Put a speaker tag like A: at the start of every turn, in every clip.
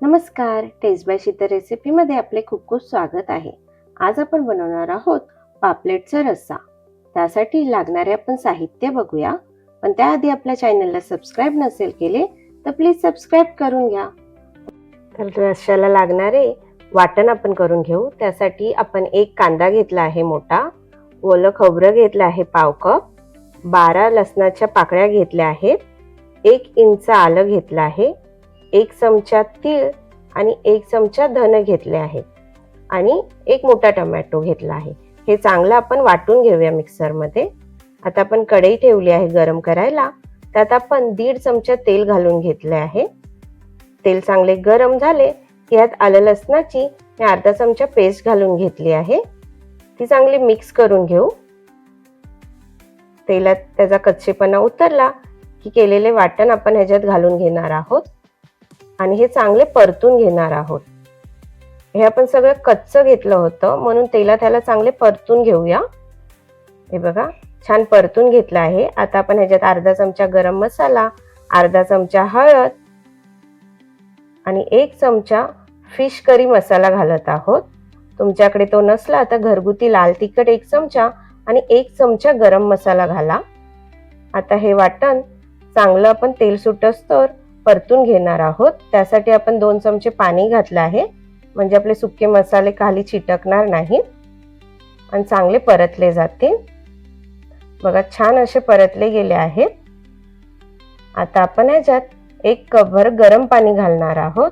A: नमस्कार, test by Sheetal रेसिपीमध्ये आपले खूप खूप स्वागत आहे. आज आपण बनवणार आहोत पापलेटचा रस्सा. त्यासाठी लागणारे आपण साहित्य बघूया. पण त्याआधी आपल्या चॅनलला सबस्क्राईब नसेल केले तर प्लीज सबस्क्राईब करून घ्या. तर रस्स्याला लागणारे वाटण आपण करून घेऊ. त्यासाठी आपण एक कांदा घेतला आहे मोठा, ओलं खोबरं घेतलं आहे पाव कप, 12 लसणाच्या पाकळ्या घेतल्या आहेत, 1 इंच आलं घेतलं आहे, 1 चमचा तीळ आणि 1 चमचा धन घेतले आहे आणि 1 मोठा टोमॅटो घेतला आहे. हे चांगलं आपण वाटून घेऊया मिक्सरमध्ये. आता आपण कढई ठेवली आहे गरम करायला. त्यात आपण 1.5 चमचा तेल घालून घेतले आहे. तेल चांगले गरम झाले की यात आलं लसणाची मी अर्धा चमचा पेस्ट घालून घेतली आहे. ती चांगली मिक्स करून घेऊ. तेलात त्याचा कच्चेपणा उतरला की केलेले वाटण आपण ह्याच्यात घालून घेणार आहोत आणि हे चांगले परतून घेणार आहोत. हे आपण सगळं कच्चं घेतलं होतं म्हणून तेलात ह्याला चांगले परतून घेऊया. हे बघा छान परतून घेतलं आहे. आता आपण ह्याच्यात अर्धा चमचा गरम मसाला, अर्धा चमचा हळद आणि 1 चमचा फिश करी मसाला घालत आहोत. तुमच्याकडे तो नसला तर घरगुती लाल तिखट 1 चमचा आणि 1 चमचा गरम मसाला घाला. आता हे वाटण चांगलं आपण तेल सुटस्तोवर परतून घेणार आहोत. त्यासाठी आपण 2 चमचे पाणी घातलं आहे म्हणजे आपले सुके मसाले खाली चिटकणार नाहीत आणि चांगले परतले जातील. बघा छान असे परतले गेले आहेत. आता आपण याच्यात 1 कपभर गरम पाणी घालणार आहोत.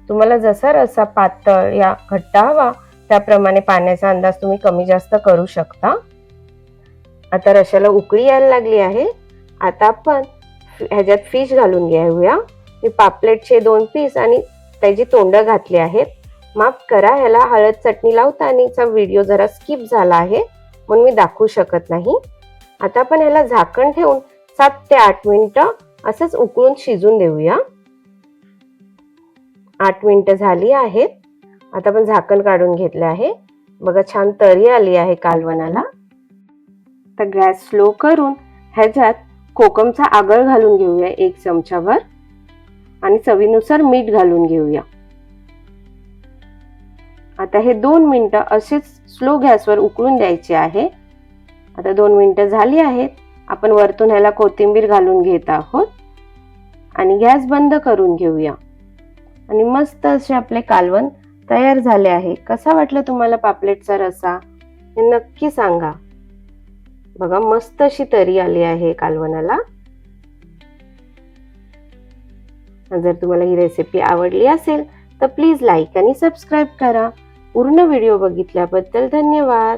A: तुम्हाला जसा रस्सा पातळ या घट्ट हवा त्याप्रमाणे पाण्याचा अंदाज तुम्ही कमी जास्त करू शकता. आता रश्याला उकळी यायला लागली आहे. आता आपण ह्याच्यात फिश घालून घेऊया. मी पापलेटचे 2 पीस आणि त्याची तोंड घातली आहेत. माफ करा, ह्याला हळद चटणी लावतानाचा व्हिडिओ जरा स्किप झाला आहे म्हणून मी दाखवू शकत नाही. आता आपण ह्याला झाकण ठेवून 7 ते 8 मिनिटं असंच उकळून शिजून देऊया. 8 मिनिटं झाली आहेत. आता आपण झाकण काढून घेतले आहे. बघा छान तरी आली आहे कालवणाला. तर गॅस स्लो करून ह्याच्यात कोकमचा आगळ घालून घेऊया 1 चमचाभर आणि चवीनुसार मीठ घालून घेऊया. आता हे 2 मिनिटं असेच स्लो गॅसवर उकळून द्यायचे आहे. आता 2 मिनिटं झाली आहेत. आपण वरतून ह्याला कोथिंबीर घालून घेत आहोत आणि गॅस बंद करून घेऊया. आणि मस्त असे आपले कालवण तयार झाले आहे. कसा वाटला तुम्हाला पापलेटचा रस्सा हे नक्की सांगा. बघा मस्त अशी तरी आली आहे कालवणाला. जर तुम्हाला ही रेसिपी आवडली असेल तर प्लीज लाईक आणि सबस्क्राईब करा. पूर्ण व्हिडिओ बघितल्याबद्दल धन्यवाद.